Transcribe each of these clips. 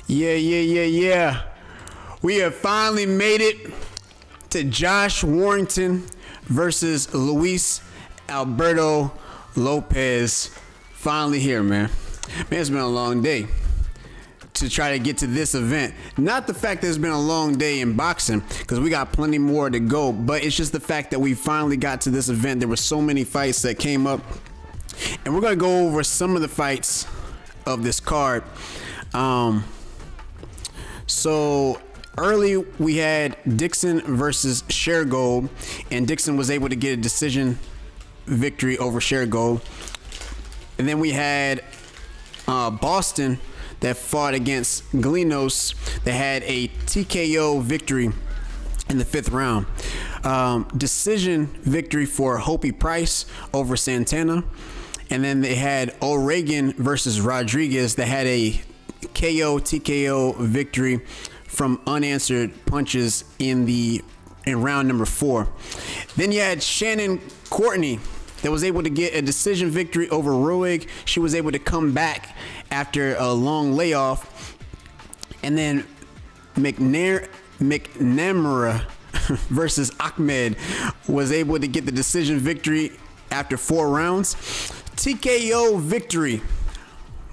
Yeah. We have finally made it to Josh Warrington versus Luis Alberto Lopez. Finally here, man. Man, it's been a long day to try to get to this event. Not the fact that it's been a long day in boxing, because we got plenty more to go, but it's just the fact that we finally got to this event. There were so many fights that came up, and we're going to go over some of the fights of this card. So early we had Dixon versus Shergold, and Dixon was able to get a decision victory over Shergold. And then we had Boston that fought against Galinos that had a TKO victory in the 5th round. Decision victory for Hopi Price over Santana. And then they had O'Regan versus Rodriguez that had a TKO victory from unanswered punches in round number 4. Then you had Shannon Courtney that was able to get a decision victory over Ruig. She was able to come back after a long layoff. And then McNamara versus Ahmed was able to get the decision victory after 4 rounds. TKO victory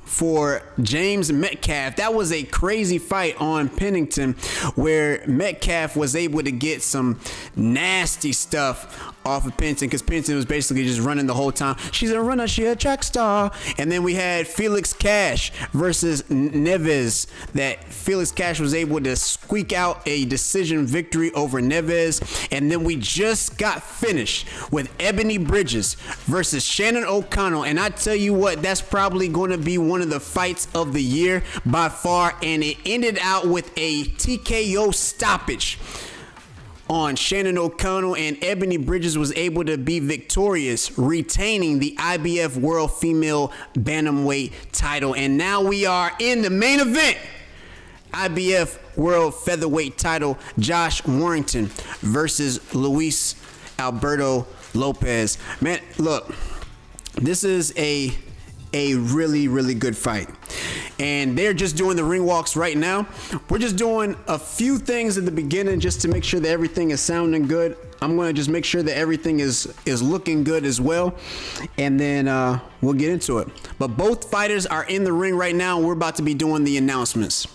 for James Metcalf. That was a crazy fight on Pennington where Metcalf was able to get some nasty stuff off of Pennington, because Pennington was basically just running the whole time. She's a runner, she's a track star. And then we had Felix Cash versus Neves, that Felix Cash was able to squeak out a decision victory over Neves. And then we just got finished with Ebony Bridges versus Shannon O'Connell. And I tell you what, that's probably going to be one of the fights of the year by far. And it ended out with a TKO stoppage on Shannon O'Connell, and Ebony Bridges was able to be victorious, retaining the IBF World Female Bantamweight title. And now we are in the main event. IBF World Featherweight title, Josh Warrington versus Luis Alberto Lopez. Man, look, this is a really, really good fight. And they're just doing the ring walks right now. We're just doing a few things at the beginning just to make sure that everything is sounding good. I'm going to just make sure that everything is looking good as well. And then we'll get into it. But both fighters are in the ring right now. We're about to be doing the announcements.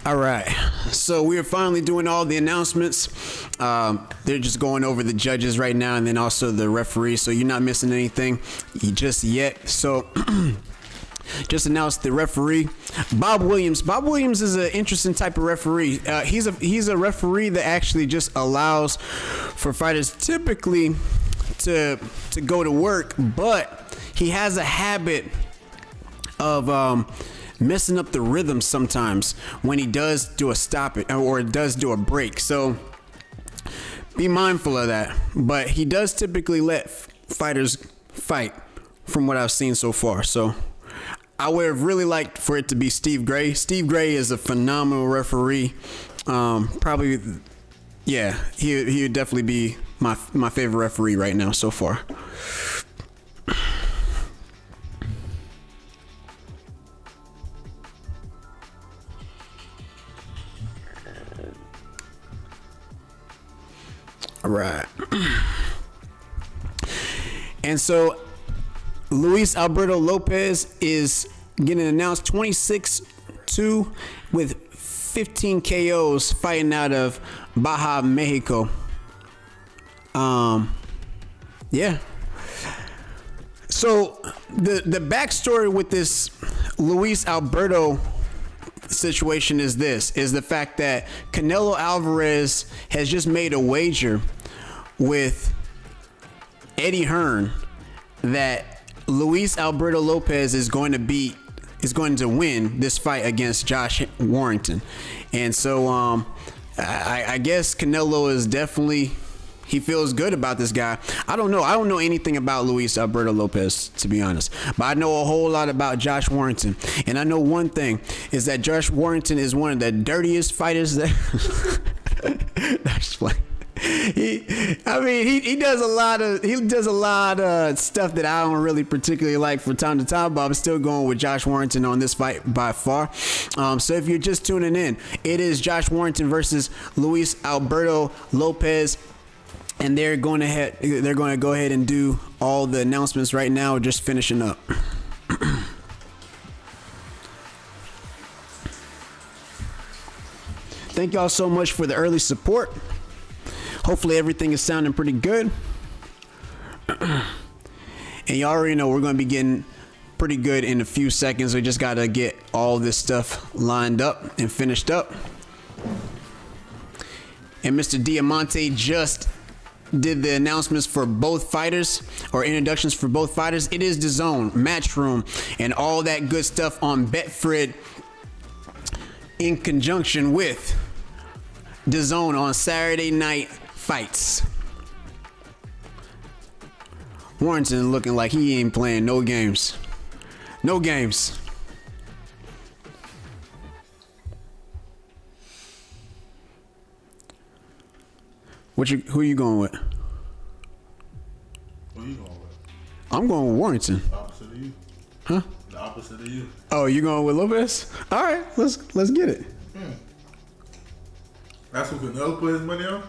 All right, so we are finally doing all the announcements. They're just going over the judges right now, and then also the referee, so you're not missing anything just yet. So just announced the referee, Bob Williams. Bob Williams is an interesting type of referee. He's a referee that actually just allows for fighters typically to go to work, but he has a habit of messing up the rhythm sometimes when he does do a stop it or does do a break. So be mindful of that. But he does typically let fighters fight from what I've seen so far. So I would have really liked for it to be Steve Gray. Steve Gray is a phenomenal referee. Probably, yeah, he would definitely be my favorite referee right now so far. All right. And so Luis Alberto Lopez is getting announced 26-2 with 15 KOs fighting out of Baja, Mexico. Yeah. So the backstory with this Luis Alberto situation is the fact that Canelo Alvarez has just made a wager with Eddie Hearn that Luis Alberto Lopez is going to win this fight against Josh Warrington. And so I guess Canelo is definitely, he feels good about this guy. I don't know anything about Luis Alberto Lopez, to be honest, but I know a whole lot about Josh Warrington. And I know one thing is that Josh Warrington is one of the dirtiest fighters that that's funny. He does a lot of stuff that I don't really particularly like from time to time, but I'm still going with Josh Warrington on this fight by far. So if you're just tuning in, it is Josh Warrington versus Luis Alberto Lopez, and they're going to go ahead and do all the announcements right now, just finishing up. Thank y'all so much for the early support. Hopefully everything is sounding pretty good. And you already know we're going to be getting pretty good in a few seconds. We just got to get all this stuff lined up and finished up. And Mr. Diamante just did the announcements for both fighters, or introductions for both fighters. It is DAZN, Matchroom, and all that good stuff on Betfred in conjunction with DAZN on Saturday night fights. Warrington looking like he ain't playing no games. No games. Who you going with? Who you going with? I'm going with Warrington. Opposite of you. Huh? The opposite of you. Oh, you going with Lopez? All right, let's get it. That's who Canelo put his money on?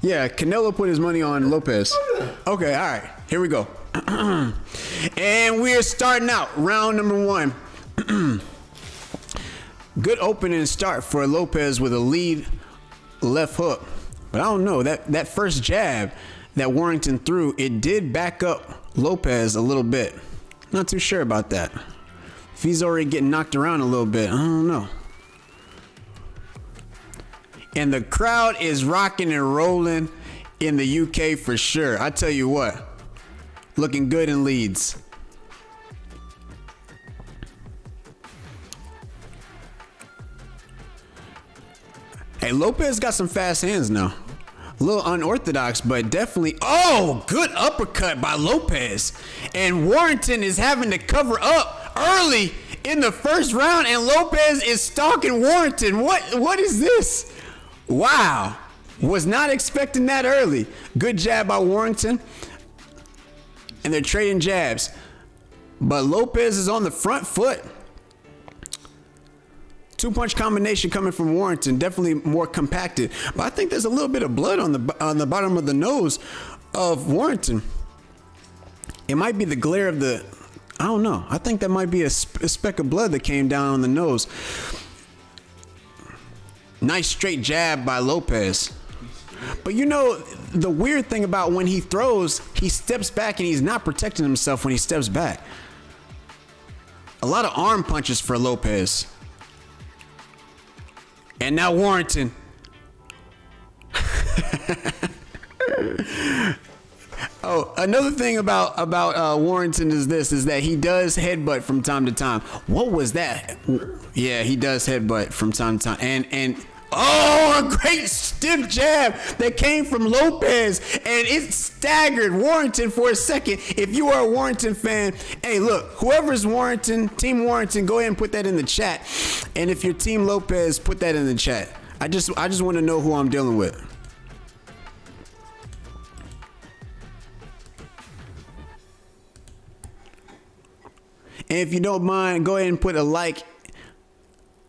Yeah, Canelo put his money on Lopez. Oh, yeah. Okay, all right. Here we go. And we're starting out round number 1. Good opening start for Lopez with a lead left hook. But I don't know, that first jab that Warrington threw, it did back up Lopez a little bit. Not too sure about that. If he's already getting knocked around a little bit, I don't know. And the crowd is rocking and rolling in the UK for sure. I tell you what, looking good in Leeds. Hey, Lopez got some fast hands now. A little unorthodox, but definitely. Oh, good uppercut by Lopez. And Warrington is having to cover up early in the first round, and Lopez is stalking Warrington. What is this? Wow. Was not expecting that early. Good jab by Warrington. And they're trading jabs. But Lopez is on the front foot. 2-punch combination coming from Warrington, definitely more compacted. But I think there's a little bit of blood on the bottom of the nose of Warrington. It might be the glare of the, I don't know. I think that might be a speck of blood that came down on the nose. Nice straight jab by Lopez. But you know, the weird thing about when he throws, he steps back and he's not protecting himself when he steps back. A lot of arm punches for Lopez. And now Warrington. Oh, another thing about Warrington is that he does headbutt from time to time. What was that? Yeah, he does headbutt from time to time. And oh, a great stiff jab that came from Lopez, and it staggered Warrington for a second. If you are a Warrington fan, hey, look, whoever's Warrington, Team Warrington, go ahead and put that in the chat. And if you're Team Lopez, put that in the chat. I just want to know who I'm dealing with. And if you don't mind, go ahead and put a like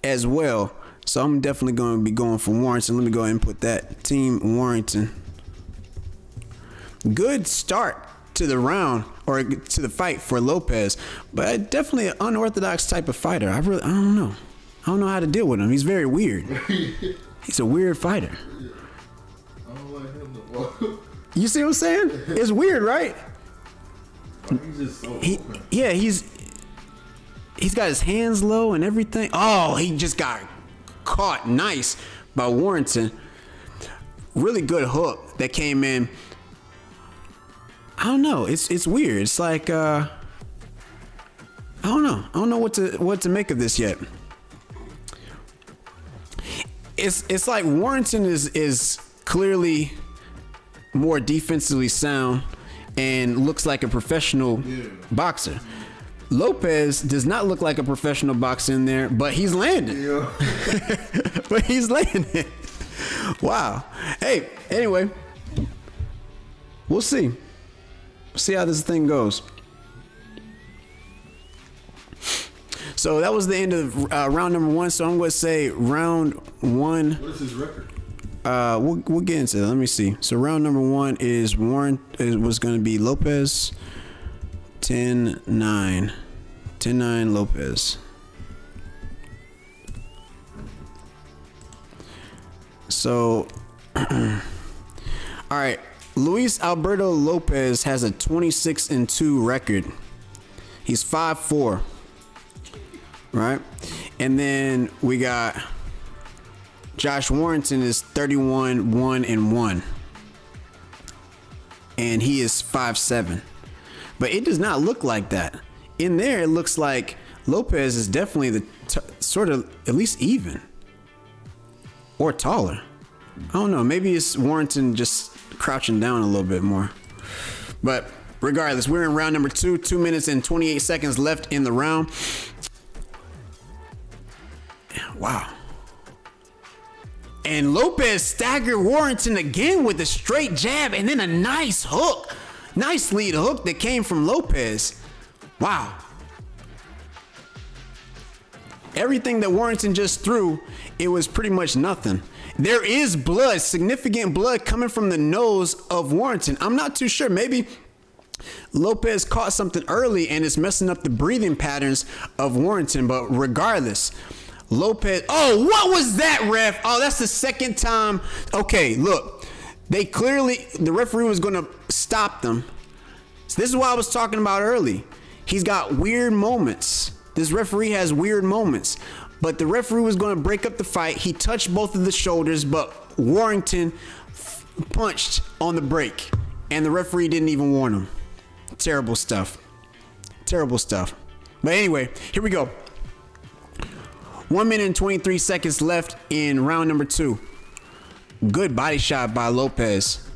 as well. So I'm definitely going to be going for Warrington. Let me go ahead and put that. Team Warrington. Good start to the round or to the fight for Lopez, but definitely an unorthodox type of fighter. I don't know. I don't know how to deal with him. He's very weird. He's a weird fighter. I don't like him no more. You see what I'm saying? It's weird, right? He's just so open. Yeah, he's got his hands low and everything. Oh, he just got caught nice by Warrington. Really good hook that came in. I don't know. It's weird. It's like I don't know. I don't know what to make of this yet. It's like Warrington is clearly more defensively sound and looks like a professional boxer. Lopez does not look like a professional boxer in there, but he's landing. Yeah. But he's landing. Wow. Hey, anyway, we'll see. See how this thing goes. So that was the end of round number 1. So I'm going to say round 1. What is his record? We'll get into that. Let me see. So round number 1 is was going to be Lopez 10-9. 10-9 Lopez. So all right. Luis Alberto Lopez has a 26-2 record. He's 5'4", right? And then we got Josh Warrington is 31-1-1, and he is 5'7". But it does not look like that. In there, it looks like Lopez is definitely the sort of at least even or taller. I don't know. Maybe it's Warrington just crouching down a little bit more. But regardless, we're in round number 2. 2 minutes and 28 seconds left in the round. Wow. And Lopez staggered Warrington again with a straight jab and then a nice hook. Nice lead hook that came from Lopez. Wow. Everything that Warrington just threw, it was pretty much nothing. There is blood, significant blood coming from the nose of Warrington. I'm not too sure. Maybe Lopez caught something early and it's messing up the breathing patterns of Warrington. But regardless, Lopez. Oh, what was that, ref? Oh, that's the second time. Okay, look. The referee was going to stop them. So this is what I was talking about early. He's got weird moments. This referee has weird moments. But the referee was going to break up the fight. He touched both of the shoulders, but Warrington punched on the break. And the referee didn't even warn him. Terrible stuff. Terrible stuff. But anyway, here we go. 1 minute and 23 seconds left in round number 2. Good body shot by Lopez.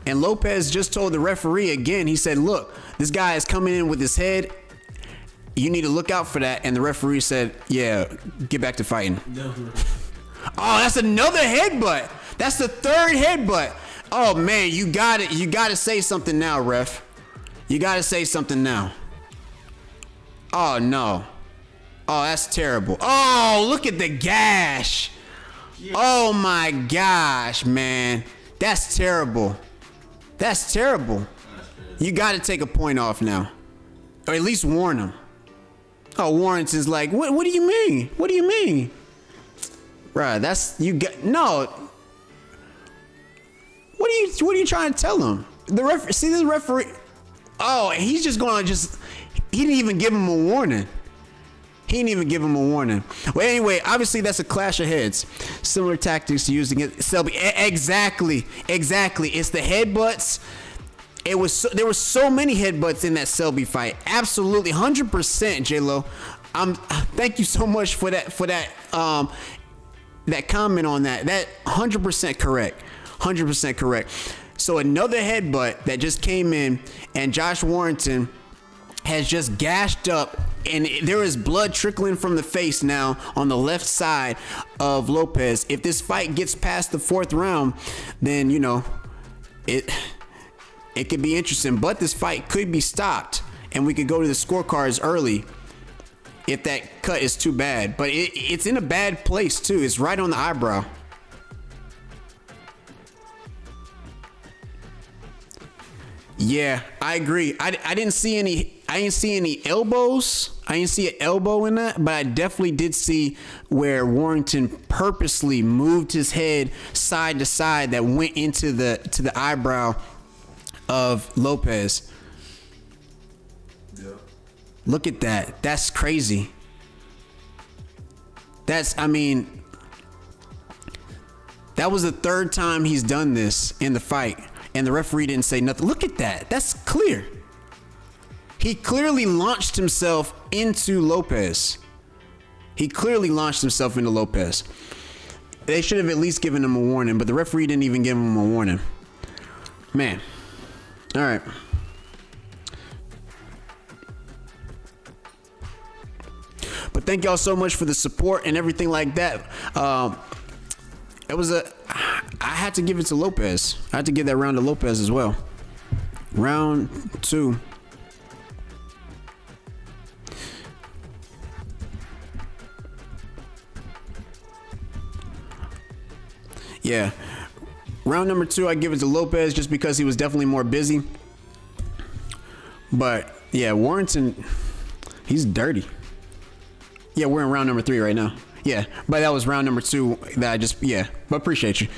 And Lopez just told the referee again, he said, look, this guy is coming in with his head. You need to look out for that. And the referee said, yeah, get back to fighting. Oh, that's another headbutt. That's the third headbutt. Oh, man, you got it. You got to say something now, ref. You got to say something now. Oh, no. Oh, that's terrible. Oh, look at the gash. Oh, my gosh, man. That's terrible. That's terrible. You got to take a point off now. Or at least warn him. Oh, Warrington's like, what do you mean? What do you mean? Bruh, that's, you got, no. What are you trying to tell him? The referee, see this referee? Oh, he's just going to he didn't even give him a warning. He didn't even give him a warning. Well, anyway, obviously that's a clash of heads. Similar tactics used against Selby. Exactly. It's the headbutts. There were so many headbutts in that Selby fight. Absolutely, 100%, J-Lo. Thank you so much for that that comment on that. That 100% correct. 100% correct. So another headbutt that just came in, and Josh Warrington has just gashed up, and there is blood trickling from the face now on the left side of Lopez. If this fight gets past the 4th round, then, you know, It could be interesting, but this fight could be stopped, and we could go to the scorecards early if that cut is too bad. But it's in a bad place too. It's right on the eyebrow. Yeah, I agree. I didn't see any elbows. I didn't see an elbow in that, but I definitely did see where Warrington purposely moved his head side to side that went into the eyebrow of Lopez. Yeah. Look at that. That's crazy. That was the third time he's done this in the fight, and the referee didn't say nothing. Look at that. That's clear. He clearly launched himself into Lopez. They should have at least given him a warning, but the referee didn't even give him a warning. Man. All right. But thank y'all so much for the support and everything like that. I had to give it to Lopez. I had to give that round to Lopez as well. Round 2. Yeah. Round number 2, I give it to Lopez just because he was definitely more busy. But yeah, Warrington, he's dirty. Yeah, we're in round number 3 right now. Yeah, but that was round number 2 that but appreciate you.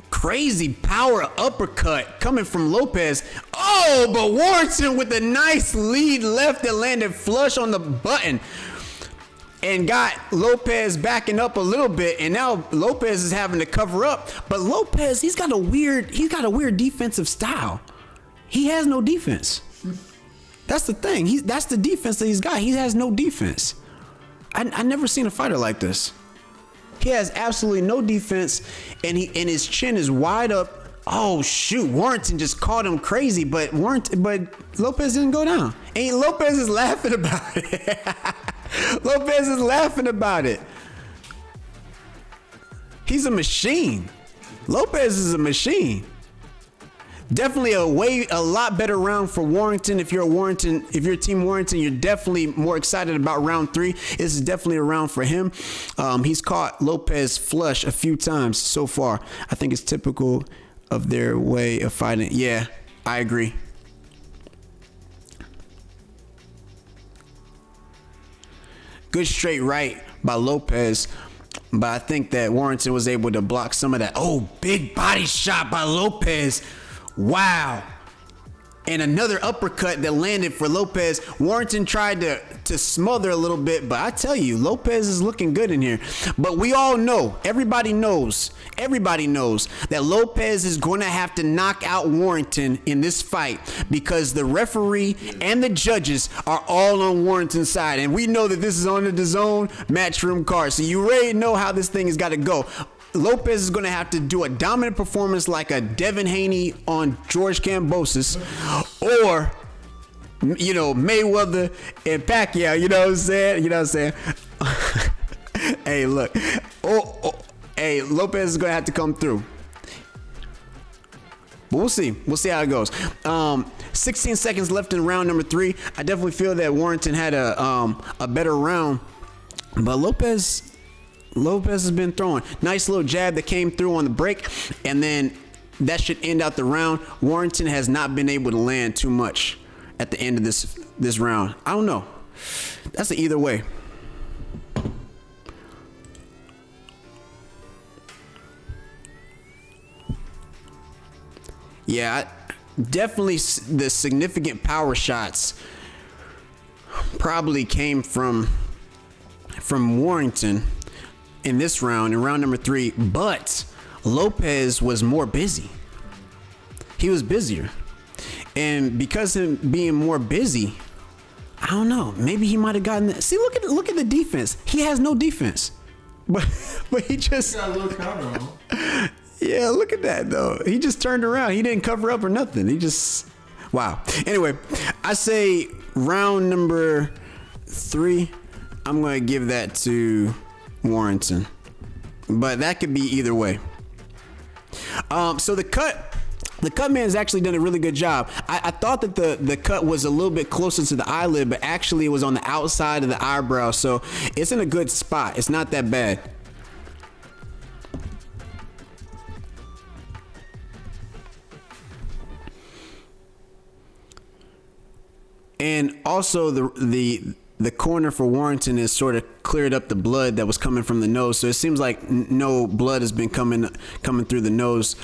Crazy power uppercut coming from Lopez. Oh, but Warrington with a nice lead left that landed flush on the button and got Lopez backing up a little bit. And now Lopez is having to cover up. But Lopez, he's got a weird defensive style. He has no defense. That's the thing. That's the defense that he's got. He has no defense. I never seen a fighter like this. He has absolutely no defense, and his chin is wide up. Oh shoot! Warrington just caught him crazy, but Lopez didn't go down. And Lopez is laughing about it. Lopez is laughing about it. He's a machine. Lopez is a machine. Definitely a lot better round for Warrington. If you're Team Warrington, you're definitely more excited about round 3. This is definitely a round for him. He's caught Lopez flush a few times so far. I think it's typical of their way of fighting. Yeah, I agree. Good straight right by Lopez. But I think that Warrington was able to block some of that. Oh, big body shot by Lopez. Wow. And another uppercut that landed for Lopez. Warrington tried to smother a little bit, but I tell you, Lopez is looking good in here. But we all know, everybody knows that Lopez is going to have to knock out Warrington in this fight because the referee and the judges are all on Warrington's side. And we know that this is on the DAZN matchroom card. So you already know how this thing has got to go. Lopez is going to have to do a dominant performance like a Devin Haney on George Kambosos, or, Mayweather and Pacquiao, you know what I'm saying? Hey, look. Hey, Lopez is going to have to come through. But we'll see. We'll see how it goes. 16 seconds left in round number 3. I definitely feel that Warrington had a better round, but Lopez has been throwing. Nice little jab that came through on the break, and then that should end out the round. Warrington has not been able to land too much at the end of this round. I don't know. That's an either way. Yeah, definitely the significant power shots probably came from Warrington in this round, in round number 3, but Lopez was more busy. He was busier. And because of him being more busy, I don't know, maybe he might have gotten that. See, look at the defense. He has no defense. But he just got a little counter on him. Yeah, look at that though. He just turned around. He didn't cover up or nothing. He just, wow. Anyway, I say round number 3. I'm gonna give that to Warrington, but that could be either way. So the cut man has actually done a really good job. I thought that the cut was a little bit closer to the eyelid, but actually it was on the outside of the eyebrow, so it's in a good spot. It's not that bad. And also the corner for Warrington is sort of cleared up the blood that was coming from the nose, so it seems like no blood has been coming through the nose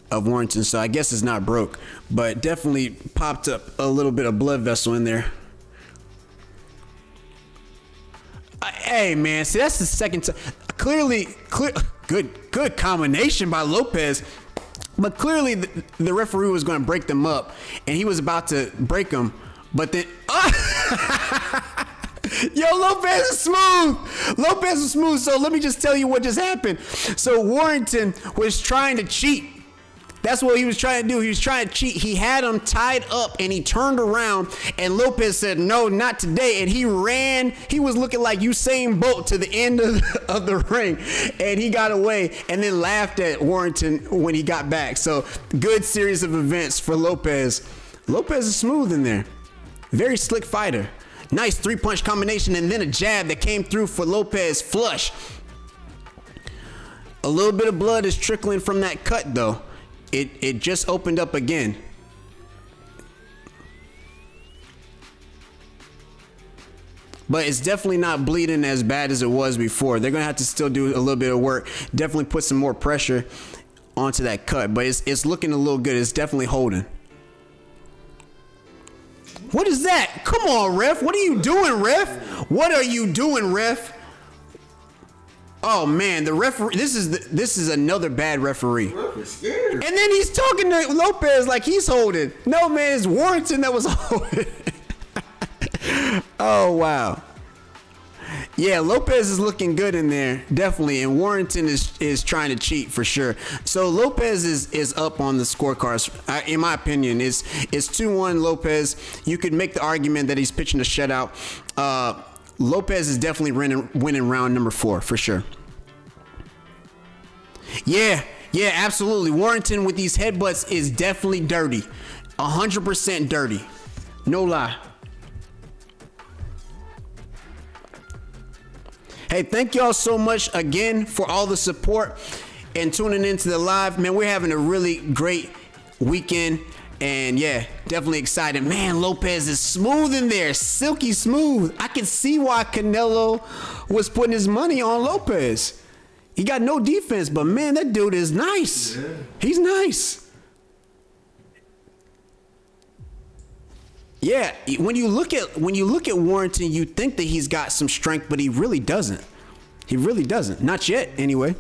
of Warrington, so I guess it's not broke, but definitely popped up a little bit of blood vessel in there. Hey man, see, that's the second time. Clear, good combination by Lopez, but clearly the referee was going to break them up, and he was about to break them, but then yo, Lopez is smooth. So let me just tell you what just happened. So Warrington was trying to cheat. That's what he was trying to do. He was trying to cheat. He had him tied up and he turned around and Lopez said, no, not today. And he ran. He was looking like Usain Bolt to the end of the ring, and he got away and then laughed at Warrington when he got back. So good series of events for Lopez. Lopez is smooth in there. Very slick fighter. Nice 3-punch combination and then a jab that came through for Lopez flush. A little bit of blood is trickling from that cut though. It just opened up again. But it's definitely not bleeding as bad as it was before. They're gonna have to still do a little bit of work. Definitely put some more pressure onto that cut, but it's looking a little good. It's definitely holding. What is that? Come on, ref. What are you doing, ref? What are you doing, ref? Oh man, the referee. This is another bad referee. Ref is scared. And then he's talking to Lopez like he's holding. No man, it's Warrington that was holding. Oh wow. Yeah, Lopez is looking good in there, definitely, and Warrington is trying to cheat for sure. So Lopez is up on the scorecards. In my opinion, it's 2-1 Lopez. You could make the argument that he's pitching a shutout. Lopez is definitely winning round number 4 for sure. Yeah, absolutely. Warrington with these headbutts is definitely dirty, 100% dirty, no lie. Hey, thank y'all so much again for all the support and tuning into the live. Man, we're having a really great weekend. And yeah, definitely excited. Man, Lopez is smooth in there. Silky smooth. I can see why Canelo was putting his money on Lopez. He got no defense, but man, that dude is nice. Yeah. He's nice. Yeah, when you look at Warrington, you think that he's got some strength, but he really doesn't. He really doesn't. Not yet, anyway.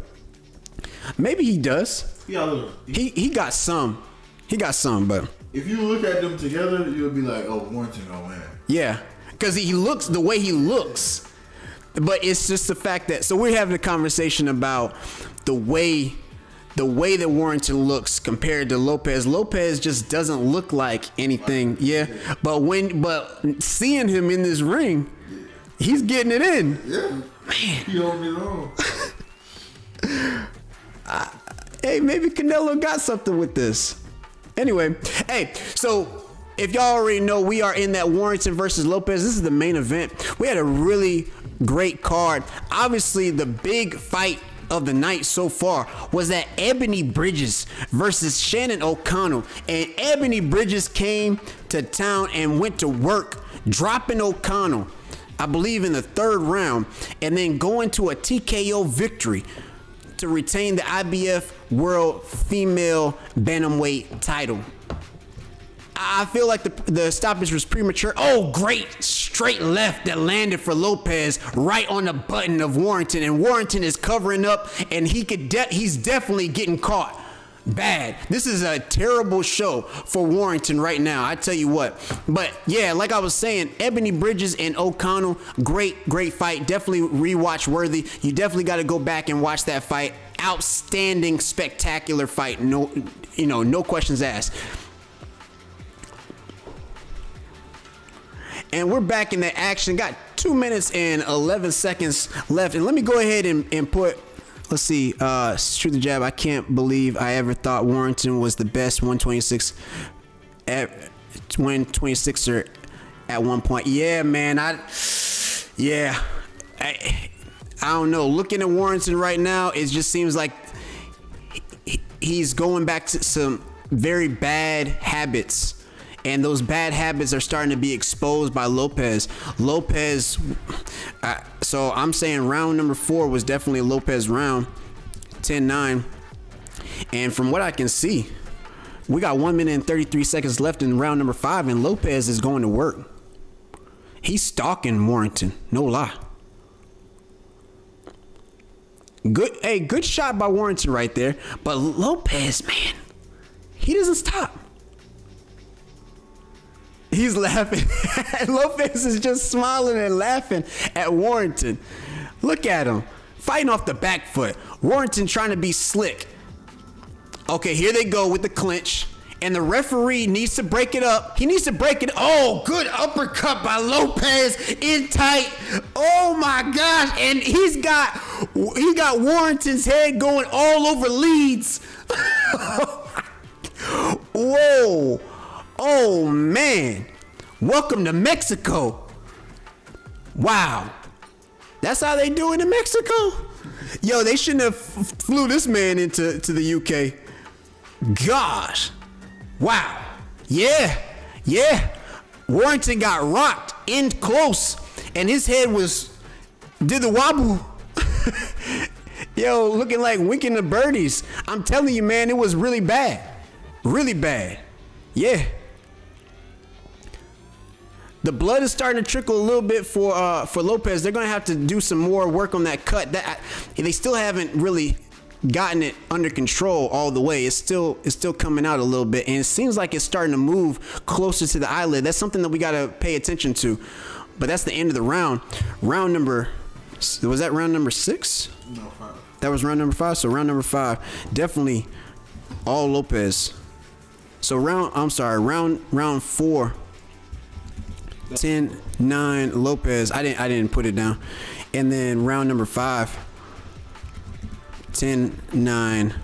Maybe he does. Yeah, he got some. He got some, but if you look at them together, you'll be like, "Oh, Warrington gonna win." Yeah, because he looks the way he looks, but it's just the fact that. So we're having a conversation about the way that Warrington looks compared to Lopez. Lopez just doesn't look like anything. Yeah, but seeing him in this ring, he's getting it in. Yeah, man, he don't be wrong. Hey, maybe Canelo got something with this. Anyway, hey, so if y'all already know, we are in that Warrington versus Lopez. This is the main event. We had a really great card. Obviously, the big fight of the night so far was that Ebony Bridges versus Shannon O'Connell. And Ebony Bridges came to town and went to work, dropping O'Connell, I believe in the 3rd round, and then going to a TKO victory to retain the IBF World Female Bantamweight title. I feel like the stoppage was premature. Oh, great straight left that landed for Lopez right on the button of Warrington, and Warrington is covering up, and he's definitely getting caught. Bad. This is a terrible show for Warrington right now, I tell you what. But yeah, like I was saying, Ebony Bridges and O'Connell, great fight. Definitely rewatch worthy. You definitely got to go back and watch that fight. outstanding, spectacular fight. No, no questions asked. And we're back in the action. Got 2 minutes and 11 seconds left. And let me go ahead and put, let's see, shoot the jab. I can't believe I ever thought Warrington was the best 126er at one point. Yeah, man. I don't know. Looking at Warrington right now, it just seems like he's going back to some very bad habits. And those bad habits are starting to be exposed by Lopez. So I'm saying round number 4 was definitely a Lopez round, 10-9. And from what I can see, we got 1 minute and 33 seconds left in round number 5, and Lopez is going to work. He's stalking Warrington, no lie. Good shot by Warrington right there. But Lopez, man, he doesn't stop. He's laughing. Lopez is just smiling and laughing at Warrington. Look at him. Fighting off the back foot. Warrington trying to be slick. Okay, here they go with the clinch. And the referee needs to break it up. He needs to break it. Oh, good uppercut by Lopez in tight. Oh my gosh. And he got Warrington's head going all over leads. Whoa. Oh, man. Welcome to Mexico. Wow. That's how they do it in Mexico? Yo, they shouldn't have flew this man to the UK. Gosh. Wow. Yeah. Warrington got rocked in close, and his head did the wobble. Yo, looking like winking the birdies. I'm telling you, man, it was really bad. Really bad. Yeah. The blood is starting to trickle a little bit for Lopez. They're going to have to do some more work on that cut. They still haven't really gotten it under control all the way. It's still coming out a little bit, and it seems like it's starting to move closer to the eyelid. That's something that we got to pay attention to. But that's the end of the round. Was that round number 6? No, 5. That was round number 5. So round number 5, definitely all Lopez. So round 4, 10-9 Lopez. I didn't put it down. And then round number 5, 10-9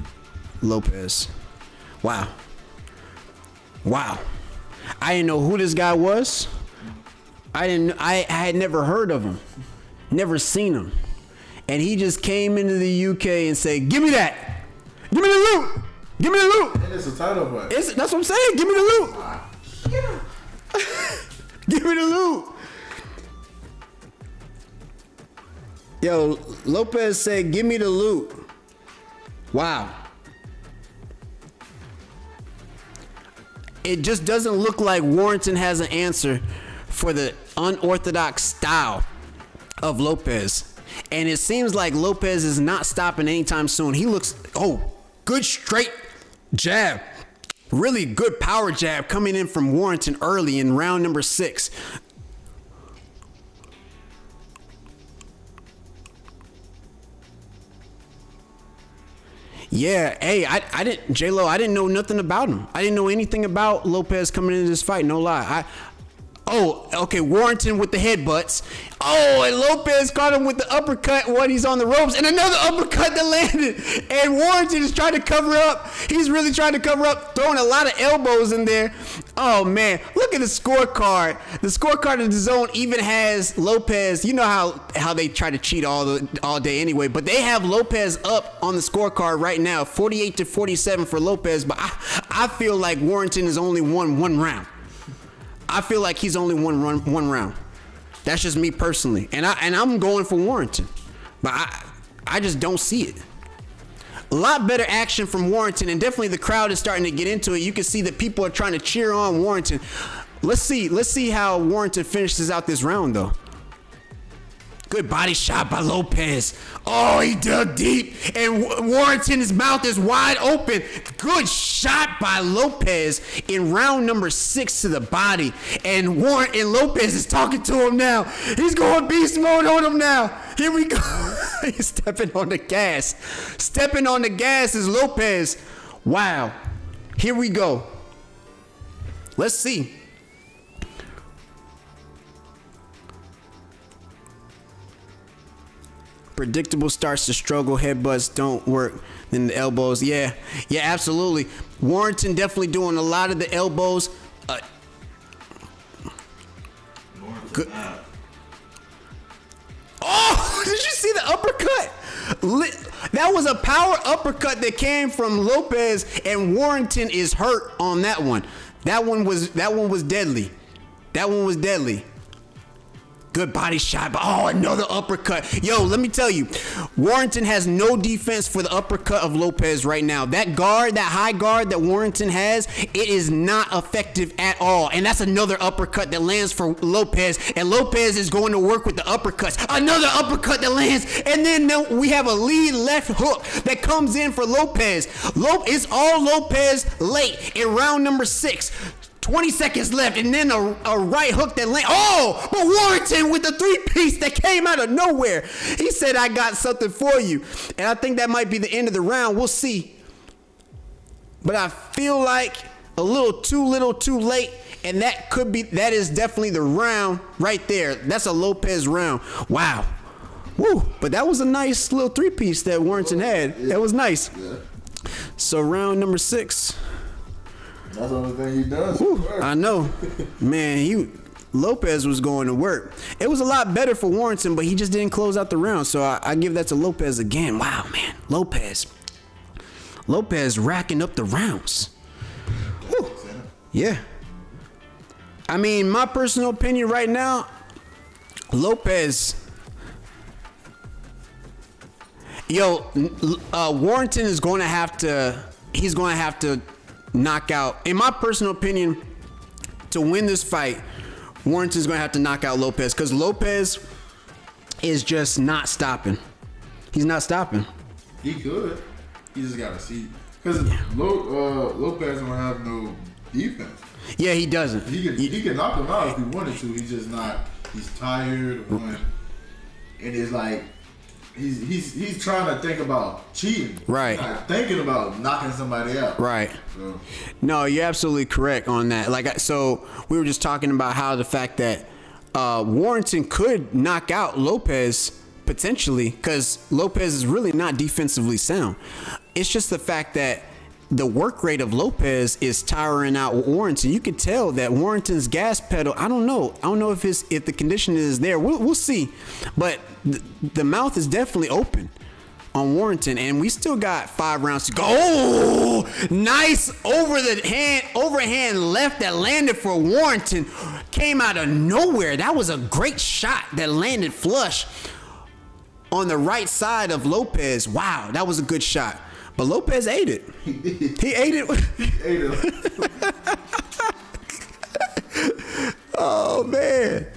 Lopez. Wow. I didn't know who this guy was. I had never heard of him. Never seen him. And he just came into the UK and said, "Give me that. Give me the loot. Give me the loot." And it's a title fight. That's what I'm saying. Give me the loot. Give me the loot. Yo, Lopez said, "Give me the loot." Wow. It just doesn't look like Warrington has an answer for the unorthodox style of Lopez. And it seems like Lopez is not stopping anytime soon. He looks, good straight jab. Really good power jab coming in from Warrington early in round number 6. Yeah, hey, I didn't, J-Lo, I didn't know nothing about him. I didn't know anything about Lopez coming into this fight, no lie. Warrington with the headbutts. Oh, and Lopez caught him with the uppercut when he's on the ropes, and another uppercut that landed. And Warrington is trying to cover up. He's really trying to cover up, throwing a lot of elbows in there. Oh, man. Look at the scorecard. The scorecard of DAZN even has Lopez. You know how they try to cheat all day anyway, but they have Lopez up on the scorecard right now, 48-47 for Lopez, but I feel like Warrington has only won one round. I feel like he's only won one round. That's just me personally, and I'm going for Warrington, but I just don't see it. A lot better action from Warrington, and definitely the crowd is starting to get into it. You can see that people are trying to cheer on Warrington. Let's see how Warrington finishes out this round though. Good body shot by Lopez. Oh, he dug deep, and Warrington's mouth is wide open. Good shot by Lopez in round number 6 to the body, and Lopez is talking to him now. He's going beast mode on him now. Here we go. He's stepping on the gas. Stepping on the gas is Lopez. Wow. Here we go. Let's see. Predictable starts to struggle. Headbutts don't work. Then the elbows. Yeah, absolutely. Warrington definitely doing a lot of the elbows. Good. Oh, did you see the uppercut? That was a power uppercut that came from Lopez, and Warrington is hurt on that one. That one was deadly. That one was deadly. Good body shot, but another uppercut. Yo, let me tell you, Warrington has no defense for the uppercut of Lopez right now. That guard, that high guard that Warrington has, it is not effective at all. And that's another uppercut that lands for Lopez, and Lopez is going to work with the uppercuts. Another uppercut that lands, and then we have a lead left hook that comes in for Lopez. It's all Lopez late in round number 6. 20 seconds left, and then a right hook that land. Oh, but Warrington with the 3-piece that came out of nowhere. He said, I got something for you. And I think that might be the end of the round. We'll see. But I feel like a little too late. And that is definitely the round right there. That's a Lopez round. Wow. Woo. But that was a nice little 3-piece that Warrington had. Yeah. That was nice. Yeah. So round number 6. That's the only thing he does. I know. Man, Lopez was going to work. It was a lot better for Warrington, but he just didn't close out the round. So I give that to Lopez again. Wow, man. Lopez racking up the rounds. Woo. Yeah. I mean, my personal opinion right now, Lopez. Warrington is going to have to. He's going to have to knock out, in my personal opinion, to win this fight, Warrington's going to have to knock out Lopez, because Lopez is just not stopping. He's not stopping. He could. He just got to see. Because Lopez don't have no defense. Yeah, he doesn't. He can knock him out if he wanted to. He's just not. He's tired. And it's like, He's trying to think about cheating. Right. He's not thinking about knocking somebody out. Right. So. No, you're absolutely correct on that. So we were just talking about how the fact that Warrington could knock out Lopez potentially, because Lopez is really not defensively sound. It's just the fact that the work rate of Lopez is tiring out Warrington. You could tell that Warrington's gas pedal, I don't know if the condition is there. We'll see. But the mouth is definitely open on Warrington, and we still got 5 rounds to go. Oh, nice overhand left that landed for Warrington. Came out of nowhere. That was a great shot that landed flush on the right side of Lopez. Wow, that was a good shot. But Lopez ate it. He ate it. He ate it. Oh, man.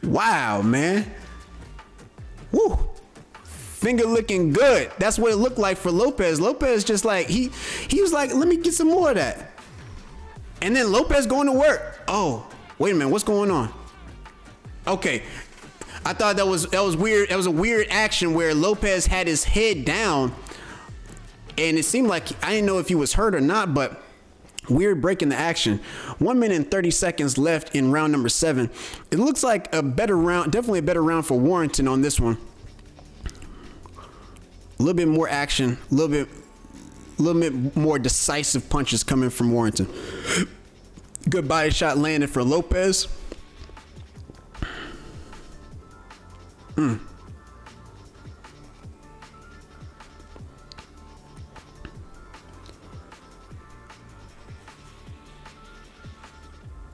Wow, man. Woo. Finger looking good. That's what it looked like for Lopez. Lopez just like, he was like, let me get some more of that. And then Lopez going to work. Oh, wait a minute. What's going on? Okay. I thought that was weird. That was a weird action where Lopez had his head down, and it seemed like, I didn't know if he was hurt or not, but weird break in the action. 1 minute and 30 seconds left in round number 7. It looks like a better round, definitely a better round for Warrington on this one. A little bit more action, a little bit more decisive punches coming from Warrington. Good body shot landed for Lopez.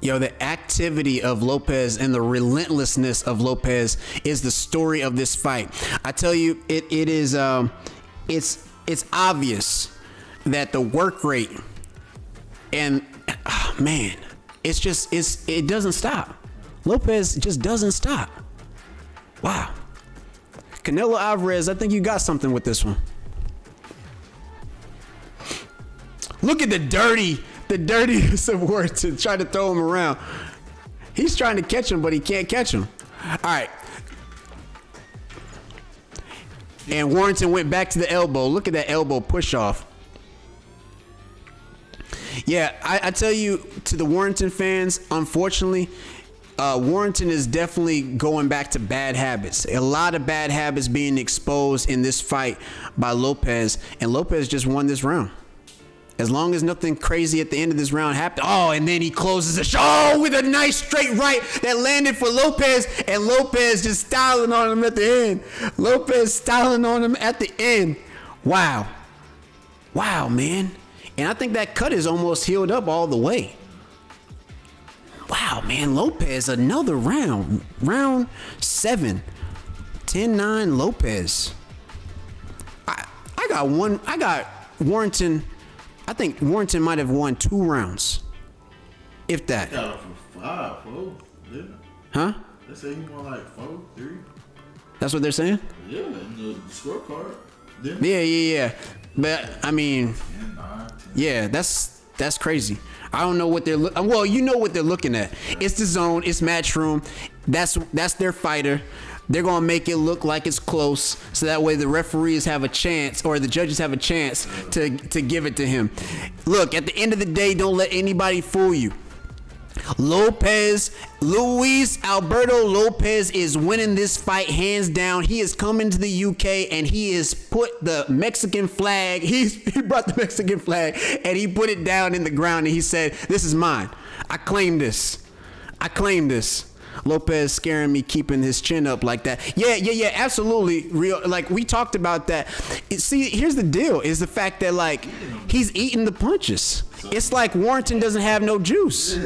Yo, the activity of Lopez and the relentlessness of Lopez is the story of this fight. I tell you, it's obvious that the work rate and man, it doesn't stop. Lopez just doesn't stop. Wow. Canelo Alvarez, I think you got something with this one. Look at the dirtiness of Warrington trying to throw him around. He's trying to catch him, but he can't catch him. All right. And Warrington went back to the elbow. Look at that elbow push off. Yeah, I tell you, to the Warrington fans, unfortunately, Warrington is definitely going back to bad habits. A lot of bad habits being exposed in this fight by Lopez, and Lopez just won this round. As long as nothing crazy at the end of this round happened. Oh, and then he closes the show with a nice straight right that landed for Lopez, and Lopez just styling on him at the end. Lopez styling on him at the end. Wow. Wow, man. And I think that cut is almost healed up all the way. Wow, man. Lopez, another round. Round 7. 10-9 Lopez. I got Warrington. I think Warrington might have won 2 rounds. If that. Got up for 5, 4, didn't it? Huh? They say he won like 4, 3. That's what they're saying? Yeah, in the scorecard. Didn't Yeah. But, I mean, 10, 9, 10. yeah, that's crazy. I don't know what they're well, you know what they're looking at. It's the zone, it's matchroom. That's their fighter. They're going to make it look like it's close, so that way the referees have a chance, or the judges have a chance to give it to him. Look, at the end of the day, don't let anybody fool you. Luis Alberto Lopez is winning this fight hands down. He is coming to the UK and he has put the Mexican flag. He brought the Mexican flag and he put it down in the ground and he said, "This is mine. I claim this. I claim this." Lopez scaring me, keeping his chin up like that. Yeah, absolutely. Real, like we talked about that. See, here's the deal: is the fact that like he's eating the punches. It's like Warrington doesn't have no juice.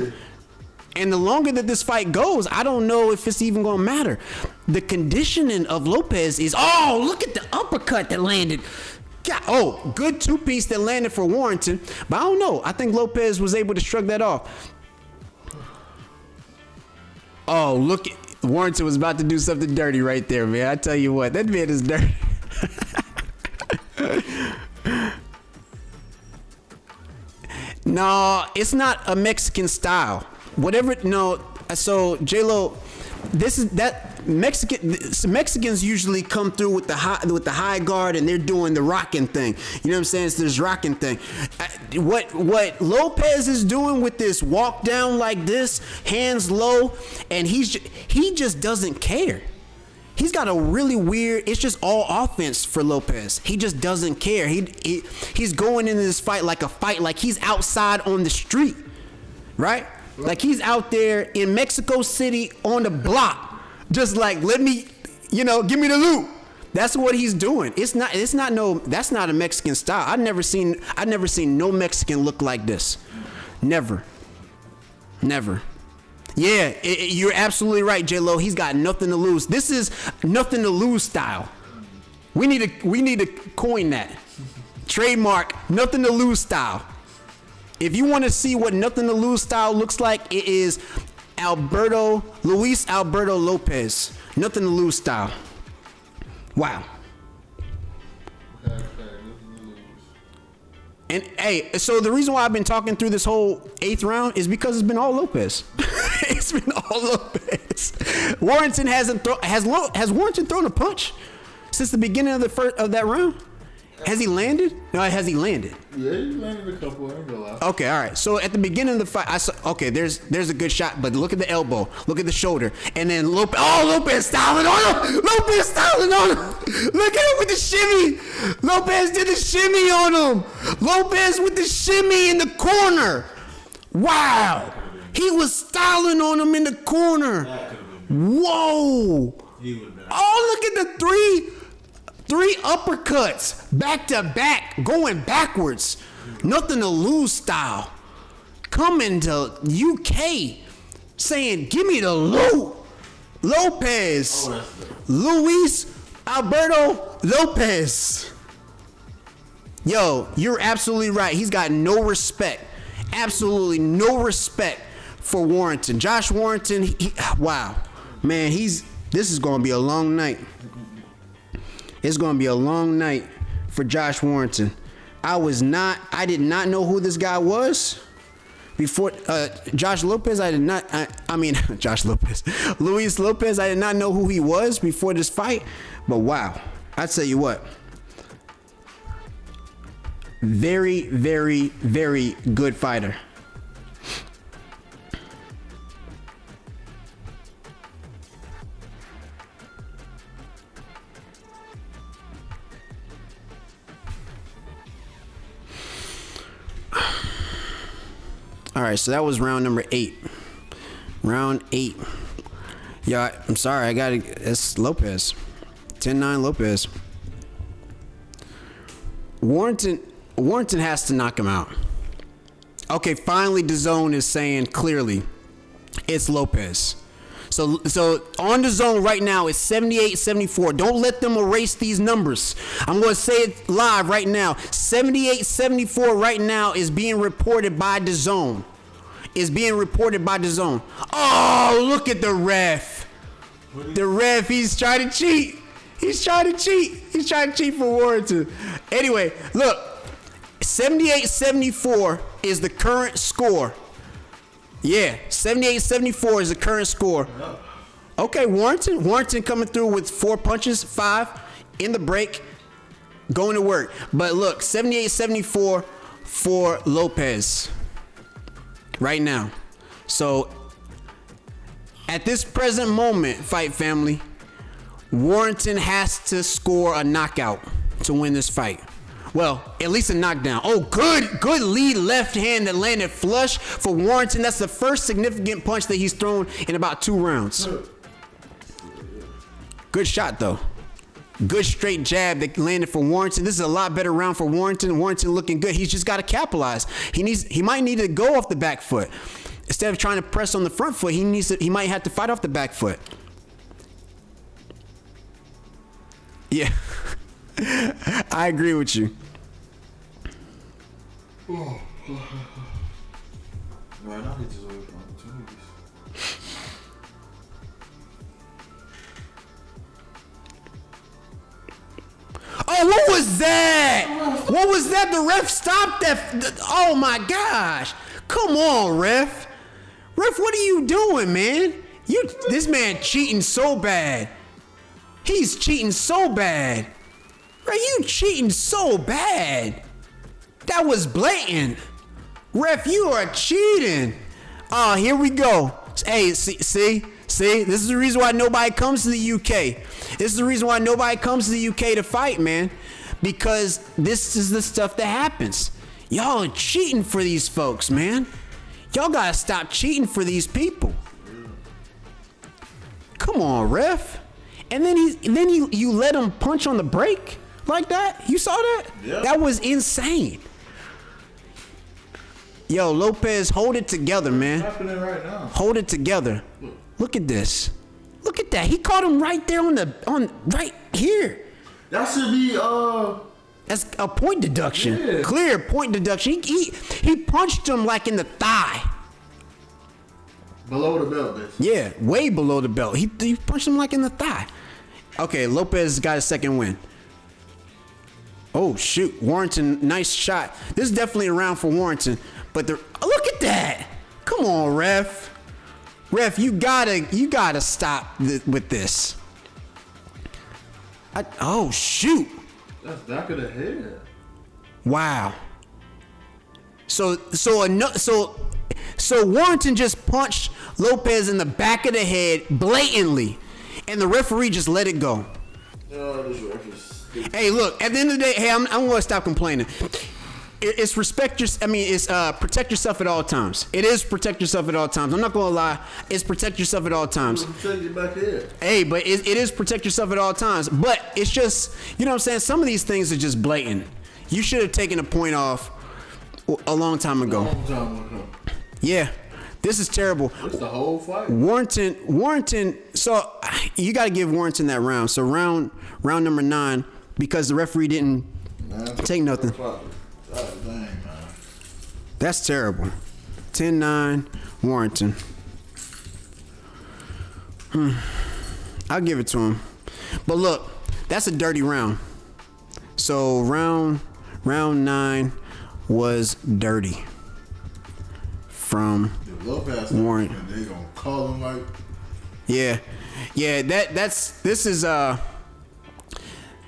And the longer that this fight goes, I don't know if it's even going to matter. The conditioning of Lopez is, oh, look at the uppercut that landed. God, oh, good 2-piece that landed for Warrington. But I don't know. I think Lopez was able to shrug that off. Oh, look, Warrington was about to do something dirty right there, man. I tell you what, that man is dirty. No, it's not a Mexican style. Whatever, no. So J-Lo, this is that Mexicans usually come through with the high guard and they're doing the rocking thing. You know what I'm saying? It's this rocking thing. What Lopez is doing with this walk down like this, hands low, and he just doesn't care. He's got a really weird. It's just all offense for Lopez. He just doesn't care. He's going into this fight like he's outside on the street, right? Like he's out there in Mexico City on the block, just like, let me, give me the loot. That's what he's doing. That's not a Mexican style. I've never seen no Mexican look like this. Never. Yeah, you're absolutely right, J-Lo. He's got nothing to lose. This is nothing to lose style. We need to coin that. Trademark, nothing to lose style. If you want to see what nothing to lose style looks like, it is Luis Alberto Lopez. Nothing to lose style. Wow. And hey, so the reason why I've been talking through this whole 8th round is because it's been all Lopez. It's been all Lopez. Warrington has Warrington thrown a punch since the beginning of that round? Has he landed? No, has he landed? Yeah, he landed a couple. I ain't gonna lie. Okay, all right. So at the beginning of the fight, I saw. Okay, there's a good shot, but look at the elbow, look at the shoulder, and then Lopez. Oh, Lopez styling on him. Lopez styling on him. Look at him with the shimmy. Lopez did the shimmy on him. Lopez with the shimmy in the corner. Wow, he was styling on him in the corner. Whoa. Oh, look at the three uppercuts back to back, going backwards. Nothing to lose style. Coming to UK, saying, "Give me the loot." Lopez, Luis Alberto Lopez. Yo, you're absolutely right. He's got no respect, absolutely no respect for Warrington. Josh Warrington. Wow, man, this is gonna be a long night. It's going to be a long night for Josh Warrington. I did not know who this guy was before Josh Lopez. Josh Lopez. Luis Lopez, I did not know who he was before this fight. But wow, I tell you what. Very, very, very good fighter. All right, so that was round number 8. Round 8. Yeah, I'm sorry. It's Lopez. 10-9 Lopez. Warrington has to knock him out. Okay, finally DAZN is saying clearly it's Lopez. So on DAZN right now it's 78-74. Don't let them erase these numbers. I'm going to say it live right now. 78-74 right now is being reported by DAZN. Oh, look at the ref. The ref, he's trying to cheat. He's trying to cheat for Warrington. Anyway, look. 78-74 is the current score. Yeah, 78-74 is the current score. Okay, Warrington coming through with 4 punches, 5 in the break, going to work. But look, 78-74 for Lopez right now. So at this present moment, fight family, Warrington has to score a knockout to win this fight. Well, at least a knockdown. Oh, good lead left hand that landed flush for Warrington. That's the first significant punch that he's thrown in about 2 rounds. Good shot, though. Good straight jab that landed for Warrington. This is a lot better round for Warrington. Warrington looking good. He's just got to capitalize. He might need to go off the back foot. Instead of trying to press on the front foot, he might have to fight off the back foot. Yeah. I agree with you. Man, I hate this away from opportunities. Oh, what was that? What was that? The ref stopped that. Oh my gosh. Come on, ref. Ref, what are you doing, man? This man cheating so bad. He's cheating so bad. Ref, you cheating so bad. That was blatant. Ref, you are cheating. Oh, here we go. Hey, see? This is the reason why nobody comes to the UK. This is the reason why nobody comes to the UK to fight, man. Because this is the stuff that happens. Y'all are cheating for these folks, man. Y'all gotta stop cheating for these people. Come on, ref. And then you let him punch on the break like that? You saw that? Yeah. That was insane. Yo, Lopez, hold it together, man. What's happening right now? Hold it together. Look at this. Look at that. He caught him right there on right here. That should be That's a point deduction. Yeah. Clear point deduction. He punched him like in the thigh. below the belt, bitch. Yeah, way below the belt. He punched him like in the thigh. Okay, Lopez got a second win. Oh shoot, Warrington, nice shot. This is definitely a round for Warrington. But look at that. Come on, ref. Ref, you gotta stop with this. Oh shoot. That's back of the head. Wow. So Warrington just punched Lopez in the back of the head blatantly, and the referee just let it go. Oh, this ref is stupid. Hey, look. At the end of the day, hey, I'm gonna stop complaining. It's protect yourself at all times. It is protect yourself at all times. I'm not gonna lie. It's protect yourself at all times. Protect your back head. Hey, but it is protect yourself at all times. But it's just, you know what I'm saying? Some of these things are just blatant. You should have taken a point off a long time ago. Long time ago. Yeah, this is terrible. What's the whole fight? Warrington. So you got to give Warrington that round. So round number 9, because the referee didn't take nothing. God dang, man. That's terrible. 10-9 Warrington. I'll give it to him. But look, that's a dirty round. So round 9 was dirty from Warrington. They gonna call him like. Yeah. That's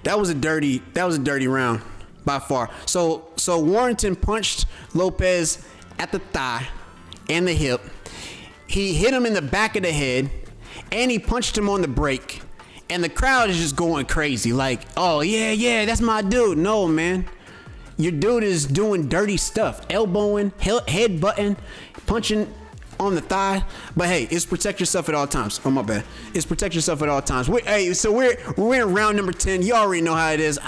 That was a dirty round by far. So Warrington punched Lopez at the thigh and the hip. He hit him in the back of the head, and he punched him on the break. And the crowd is just going crazy, like, oh yeah, that's my dude. No, man, your dude is doing dirty stuff, elbowing, head butting, punching on the thigh. But hey, it's protect yourself at all times. Oh, my bad. It's protect yourself at all times. We're in round number 10. You already know how it is.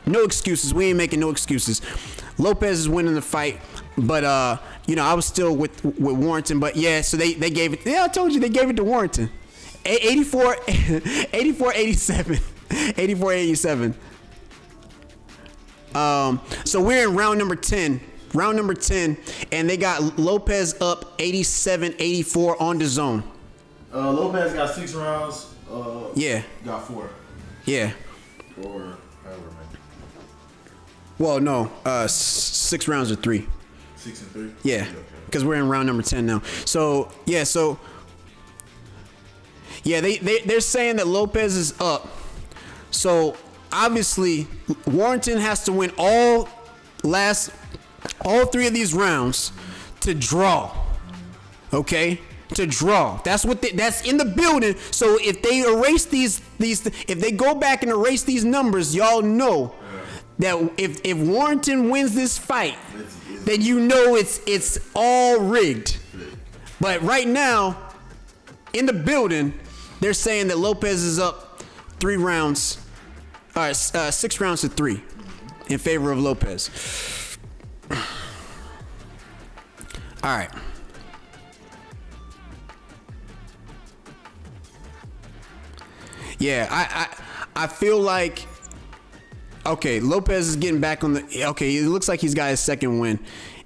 No excuses. We ain't making no excuses. Lopez is winning the fight, but I was still with Warrington. But yeah, so they gave it. Yeah, I told you they gave it to Warrington. 84-87. 84-87. So we're in round number 10. Round number 10, and they got Lopez up 87-84 on dazn. Lopez got 6 rounds. Yeah. Got 4. Yeah. Or however many. Well, no. 6 rounds or 3. 6 and 3. Yeah. Because we're in round number 10 now. So yeah. They're saying that Lopez is up. So obviously Warrington has to win all 3 of these rounds to draw. Okay? To draw. That's in the building. So if they erase these if they go back and erase these numbers, y'all know that if Warrington wins this fight, then you know it's all rigged. But right now, in the building, they're saying that Lopez is up 3 rounds. All right, 6 rounds to 3 in favor of Lopez. All right. Yeah, I feel like, okay, Lopez is getting back on the, okay, it looks like he's got his second win,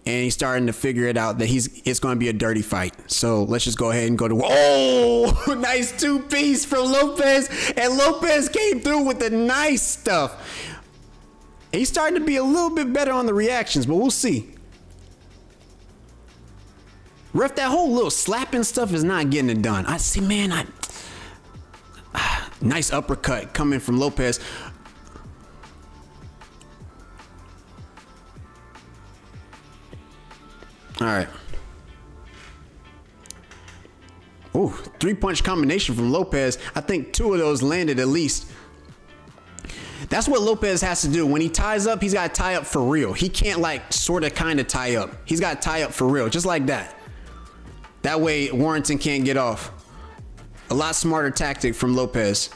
and he's starting to figure it out that it's going to be a dirty fight. So let's just go ahead and go to, oh, nice 2-piece from Lopez, and Lopez came through with the nice stuff. He's starting to be a little bit better on the reactions, but we'll see. Ref, that whole little slapping stuff is not getting it done. I see, man. Nice uppercut coming from Lopez. All right. Ooh, 3-punch combination from Lopez. I think 2 of those landed at least. That's what Lopez has to do. When he ties up, he's got to tie up for real. He can't sort of kind of tie up. He's got to tie up for real, just like that. That way Warrington can't get off. A lot smarter tactic from Lopez.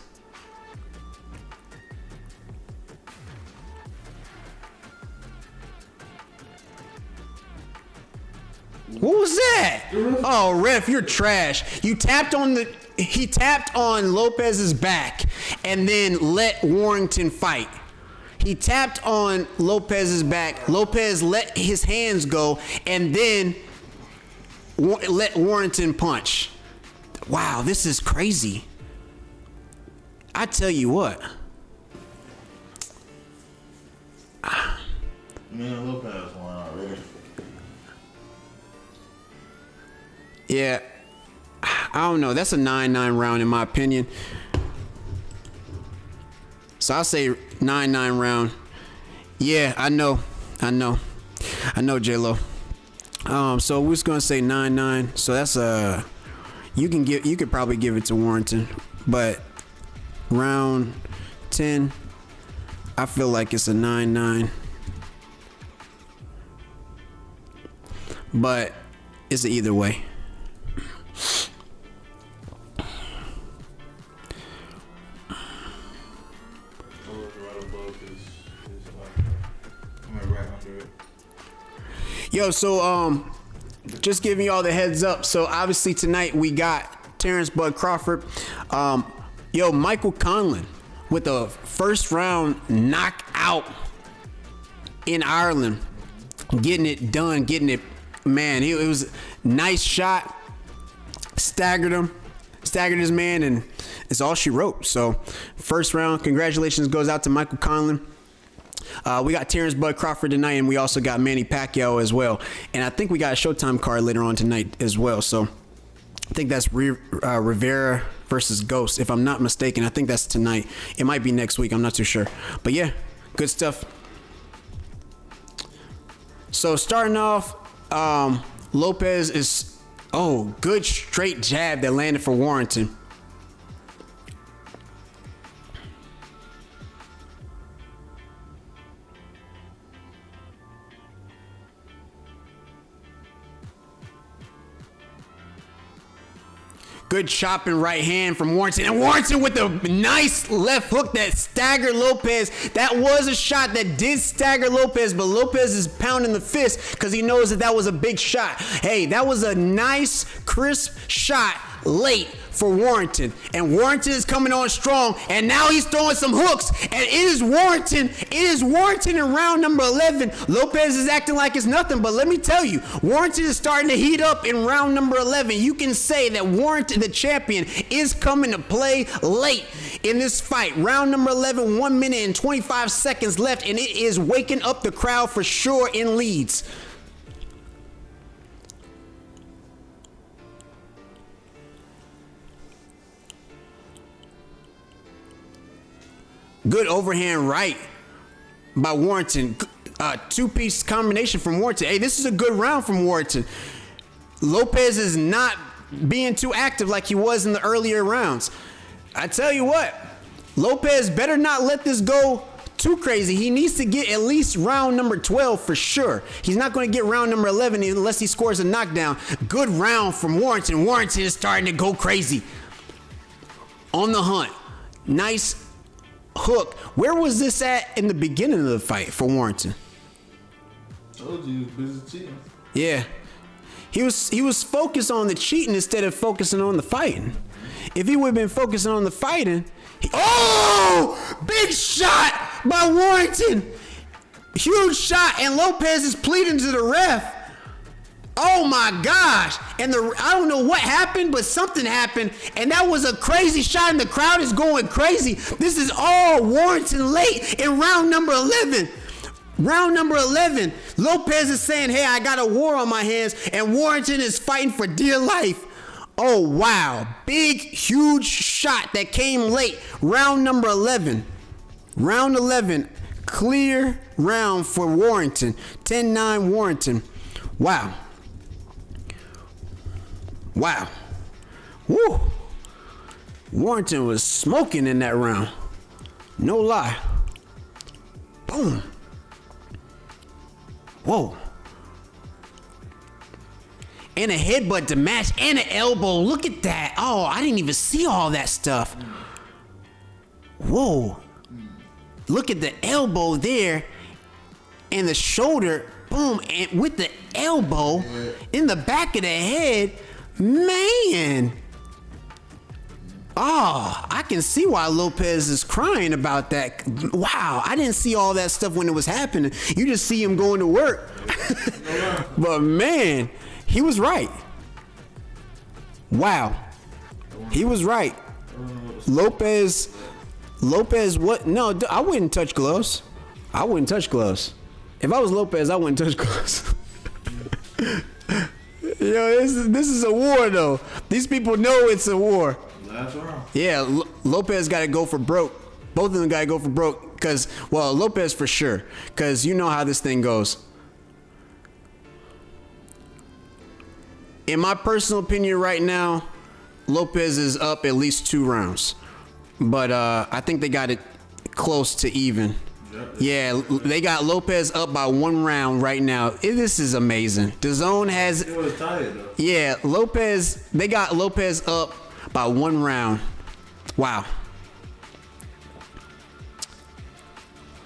What was that? Oh, ref, you're trash. He tapped on Lopez's back and then let Warrington fight. He tapped on Lopez's back. Lopez let his hands go and then let Warrington punch. Wow, this is crazy. I tell you what. Me and Lopez won already. Yeah, I don't know. That's a 9-9 round in my opinion. So I'll say 9-9 round. Yeah, I know, J-Lo. So we're just gonna say 9-9. So that's you could probably give it to Warrington, but round 10, I feel like it's a 9-9. But it's either way. Yo, so just giving y'all the heads up. So obviously tonight we got Terrence Bud Crawford. Michael Conlan with a first round knockout in Ireland, getting it done, man. It was a nice shot, staggered his man, and it's all she wrote. So first round, congratulations goes out to Michael Conlan. We got Terrence Bud Crawford tonight, and we also got Manny Pacquiao as well. And I think we got a Showtime card later on tonight as well. So I think that's Rivera versus Ghost, if I'm not mistaken. I think that's tonight. It might be next week. I'm not too sure. But yeah, good stuff. So starting off, Lopez is, good straight jab that landed for Warrington. Good chopping right hand from Warrington. And Warrington with a nice left hook that staggered Lopez. That was a shot that did stagger Lopez, but Lopez is pounding the fist because he knows that was a big shot. Hey, that was a nice, crisp shot late for Warrington. And Warrington is coming on strong, and now he's throwing some hooks, and it is Warrington. It is Warrington in round number 11. Lopez is acting like it's nothing, but let me tell you, Warrington is starting to heat up in round number 11. You can say that Warrington, the champion, is coming to play late in this fight. Round number 11, 1 minute and 25 seconds left, and it is waking up the crowd for sure in Leeds. Good overhand right by Warrington. Two-piece combination from Warrington. Hey, this is a good round from Warrington. Lopez is not being too active like he was in the earlier rounds. I tell you what, Lopez better not let this go too crazy. He needs to get at least round number 12 for sure. He's not going to get round number 11 unless he scores a knockdown. Good round from Warrington. Warrington is starting to go crazy. On the hunt. Nice hook. Where was this at in the beginning of the fight for Warrington? Told you he was busy cheating. Yeah. He was focused on the cheating instead of focusing on the fighting. If he would have been focusing on the fighting, big shot by Warrington. Huge shot, and Lopez is pleading to the ref. Oh my gosh. And I don't know what happened, but something happened, and that was a crazy shot, and the crowd is going crazy. This is all Warrington late in round number 11. Round number 11. Lopez is saying, hey, I got a war on my hands, and Warrington is fighting for dear life. Oh, wow. Big, huge shot that came late. Round number 11. Round 11. Clear round for Warrington. 10-9 Warrington. Wow. Wow. Woo. Warrington was smoking in that round. No lie. Boom. Whoa. And a headbutt to match and an elbow. Look at that. Oh, I didn't even see all that stuff. Whoa. Look at the elbow there and the shoulder. Boom. And with the elbow in the back of the head. Man. Oh, I can see why Lopez is crying about that. Wow, I didn't see all that stuff when it was happening. You just see him going to work. But man, he was right. Wow. He was right. Lopez, what? No, I wouldn't touch gloves. I wouldn't touch gloves. If I was Lopez, I wouldn't touch gloves. Yo, this is a war, though. These people know it's a war. Yeah, Lopez got to go for broke. Both of them got to go for broke. Because, well, Lopez for sure. Because you know how this thing goes. In my personal opinion right now, Lopez is up at least 2 rounds. But I think they got it close to even. Yeah, they got Lopez up by 1 round right now. This is amazing. DAZN has... It was tired, though. Yeah, they got Lopez up by 1 round. Wow.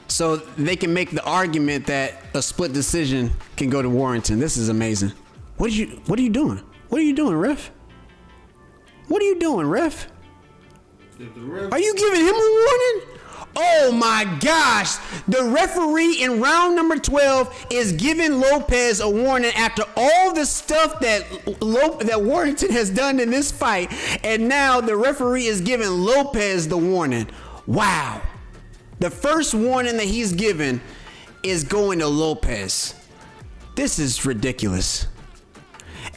So they can make the argument that a split decision can go to Warrington. This is amazing. What are you doing? What are you doing, ref? What are you doing, ref? Are you giving him a warning? Oh my gosh. The referee in round number 12 is giving Lopez a warning after all the stuff that Warrington has done in this fight. And now the referee is giving Lopez the warning. Wow. The first warning that he's given is going to Lopez. This is ridiculous.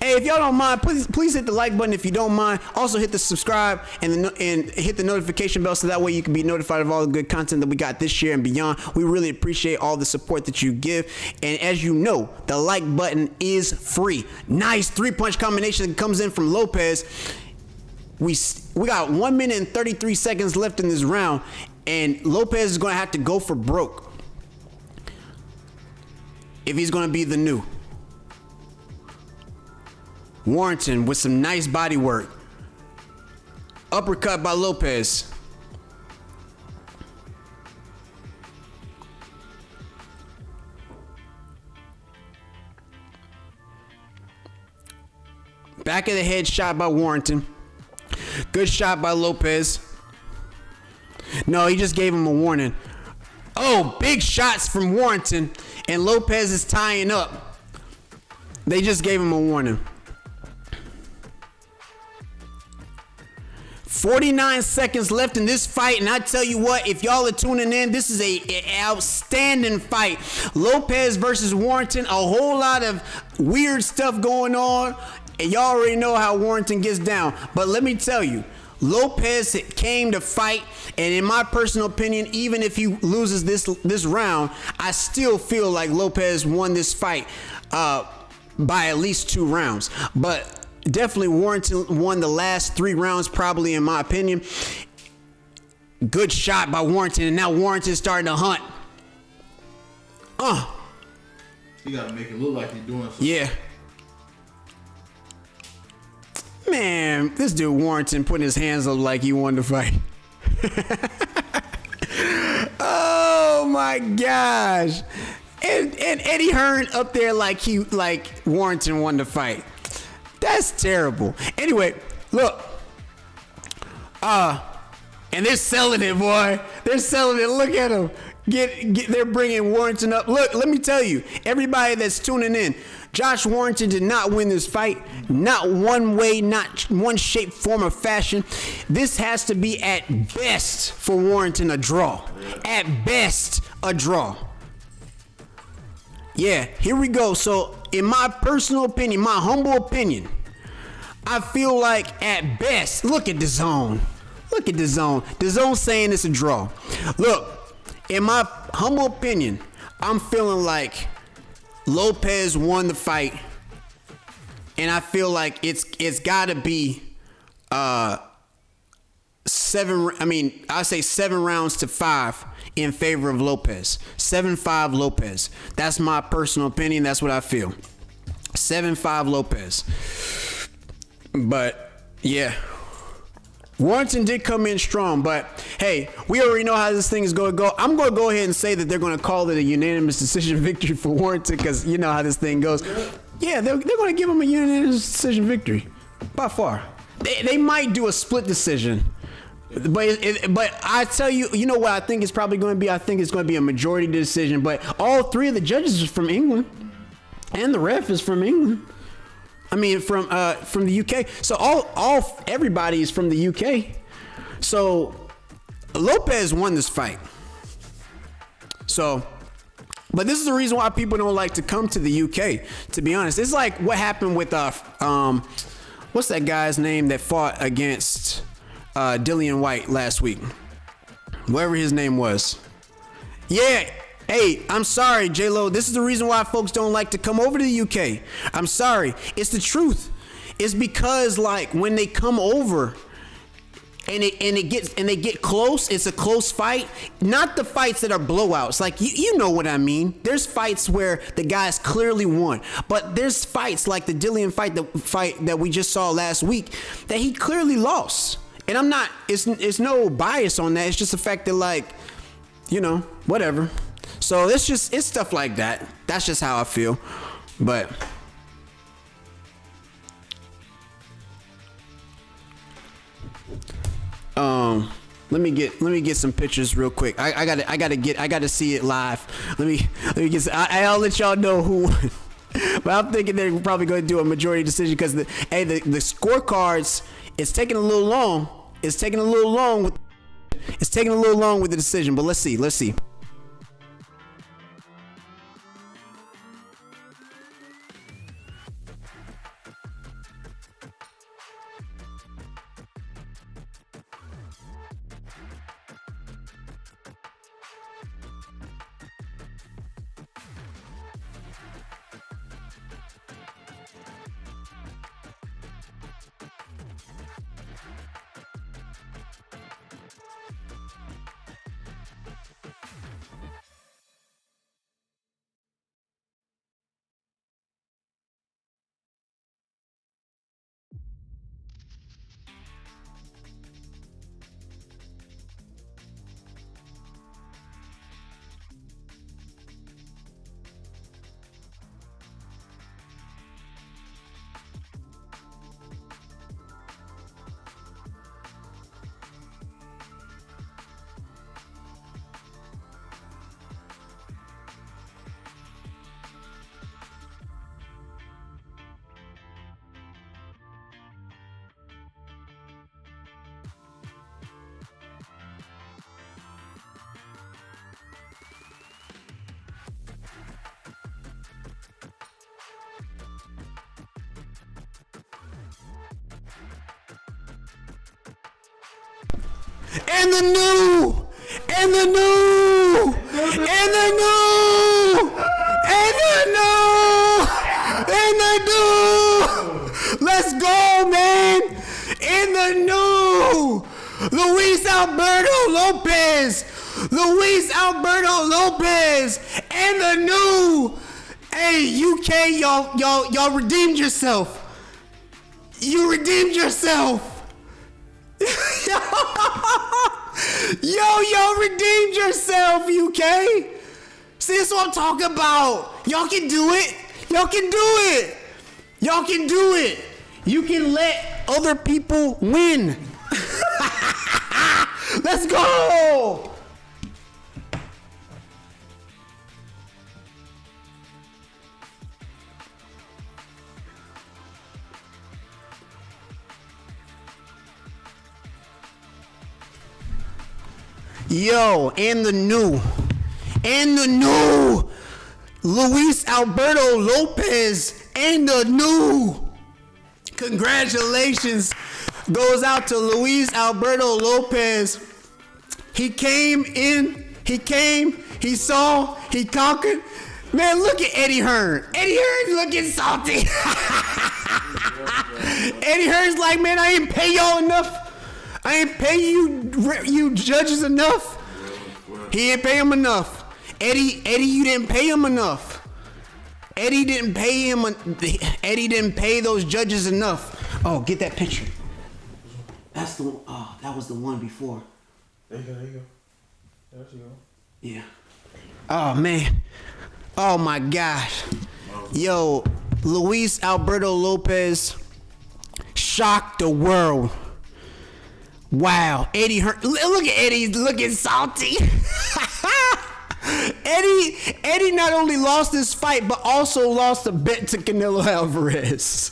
Hey, if y'all don't mind, please hit the like button if you don't mind. Also hit the subscribe and hit the notification bell so that way you can be notified of all the good content that we got this year and beyond. We really appreciate all the support that you give. And as you know, the like button is free. Nice 3-punch combination that comes in from Lopez. We got 1 minute and 33 seconds left in this round, and Lopez is going to have to go for broke if he's going to be the new. Warrington with some nice body work. Uppercut by Lopez. Back of the head shot by Warrington. Good shot by Lopez. No, he just gave him a warning. Oh, big shots from Warrington, and Lopez is tying up. They just gave him a warning. 49 seconds left in this fight, and I tell you what, if y'all are tuning in, this is an outstanding fight. Lopez versus Warrington, a whole lot of weird stuff going on, and y'all already know how Warrington gets down. But let me tell you, Lopez came to fight, and in my personal opinion, even if he loses this round, I still feel like Lopez won this fight by at least 2 rounds. But definitely Warrington won the last 3 rounds, probably, in my opinion. Good shot by Warrington, and now Warrington's starting to hunt. You gotta make it look like you're doing something. Yeah. Man, this dude Warrington putting his hands up like he won the fight. Oh my gosh. And Eddie Hearn up there like Warrington won the fight. That's terrible. Anyway, look. And they're selling it, boy. They're selling it. Look at them. They're bringing Warrington up. Look, let me tell you, everybody that's tuning in, Josh Warrington did not win this fight. Not one way, not one shape, form, or fashion. This has to be, at best, for Warrington, a draw. At best, a draw. Yeah, here we go. So, in my personal opinion, my humble opinion, I feel like at best, look at dazn. Look at dazn. dazn saying it's a draw. Look, in my humble opinion, I'm feeling like Lopez won the fight, and I feel like it's got to be 7. I mean, I say 7 rounds to 5 in favor of Lopez. 7-5 Lopez. That's my personal opinion. That's what I feel. 7-5 Lopez. But yeah, Warrington did come in strong, but hey, we already know how this thing is going to go. I'm going to go ahead and say that they're going to call it a unanimous decision victory for Warrington, because you know how this thing goes. Yeah, they're going to give him a unanimous decision victory by far. They might do a split decision, but I tell you, you know what I think it's probably going to be? I think it's going to be a majority decision, but all 3 of the judges are from England, and the ref is from England. I mean, from the UK. So everybody is from the UK. So Lopez won this fight. So, but this is the reason why people don't like to come to the UK, to be honest. It's like what happened with what's that guy's name that fought against Dillian White last week? Whatever his name was. Yeah. Hey, I'm sorry, J-Lo. This is the reason why folks don't like to come over to the UK. I'm sorry. It's the truth. It's because, like, when they come over and they get close, it's a close fight. Not the fights that are blowouts. Like, you know what I mean. There's fights where the guys clearly won, but there's fights like the Dillian fight that we just saw last week that he clearly lost. And I'm not. It's no bias on that. It's just the fact that, like, you know, whatever. So it's stuff like that. That's just how I feel. But let me get some pictures real quick. I gotta see it live. Let me get. I'll let y'all know who. But I'm thinking they're probably going to do a majority decision because the scorecards. It's taking a little long. It's taking a little long with the decision. But let's see. And the new. And the new. And the new. And the new. And the new. Let's go, man. And the new. Luis Alberto Lopez. Luis Alberto Lopez. And the new. Hey, UK, y'all redeemed yourself. You redeemed yourself. Yo, redeemed yourself, UK. See, that's what I'm talking about. Y'all can do it. Y'all can do it. Y'all can do it. You can let other people win. Let's go. Yo, and the new Luis Alberto Lopez, and the new. Congratulations goes out to Luis Alberto Lopez. He came in, he saw, he conquered. Man, look at Eddie Hearn. Eddie Hearn's looking salty. Eddie Hearn's like, man, I ain't pay y'all enough. I ain't pay you judges enough. He didn't pay him enough. Eddie, you didn't pay him enough. Eddie didn't pay those judges enough. Oh, get that picture. That's the one. Oh, that was the one before. There you go. There you go. Yeah. Oh, man. Oh, my gosh. Yo, Luis Alberto Lopez shocked the world. Wow, Eddie Hearn. Look at Eddie looking salty. Eddie not only lost this fight, but also lost a bet to Canelo Alvarez.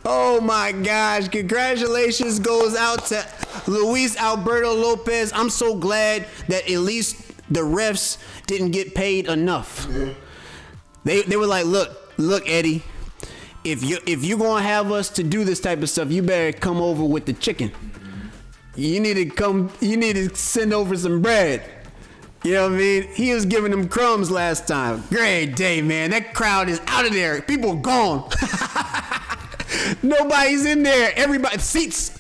Oh my gosh, congratulations goes out to Luis Alberto Lopez. I'm so glad that at least the refs didn't get paid enough. Yeah. They were like, look, Eddie. If you're gonna have us to do this type of stuff, you better come over with the chicken. You need to send over some bread. You know what I mean? He was giving them crumbs last time. Great day, man. That crowd is out of there. People gone. Nobody's in there. Everybody, seats.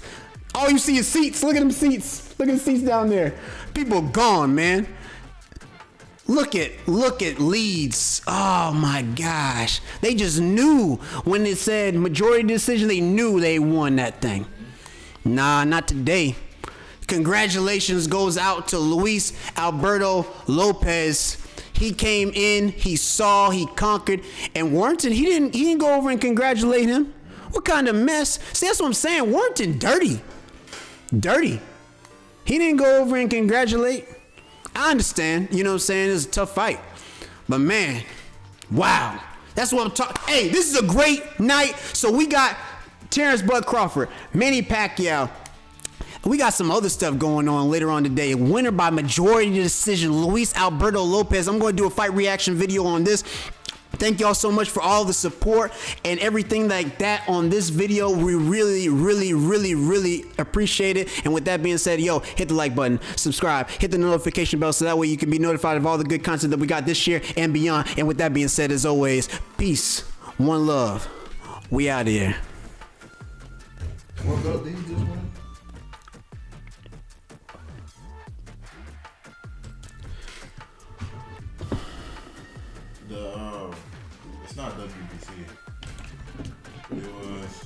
All you see is seats. Look at them seats. Look at the seats down there. People gone, man. Look at Leeds. Oh my gosh. They just knew when it said majority decision, they knew they won that thing. Nah, not today. Congratulations goes out to Luis Alberto Lopez. He came in, he saw, he conquered, and Warrington, he didn't go over and congratulate him. What kind of mess? See, that's what I'm saying. Warrington dirty. He didn't go over and congratulate. I understand, you know what I'm saying? It's a tough fight. But man, wow. That's what I'm talking. Hey, this is a great night. So we got Terrence Bud Crawford, Manny Pacquiao. We got some other stuff going on later on today. Winner by majority decision, Luis Alberto Lopez. I'm going to do a fight reaction video on this. Thank y'all so much for all the support and everything like that on this video. We really appreciate it. And with that being said, yo, hit the like button, subscribe, hit the notification bell so that way you can be notified of all the good content that we got this year and beyond. And with that being said, as always, peace, one love. We out of here. What belt did you just win? It's not WBC. It was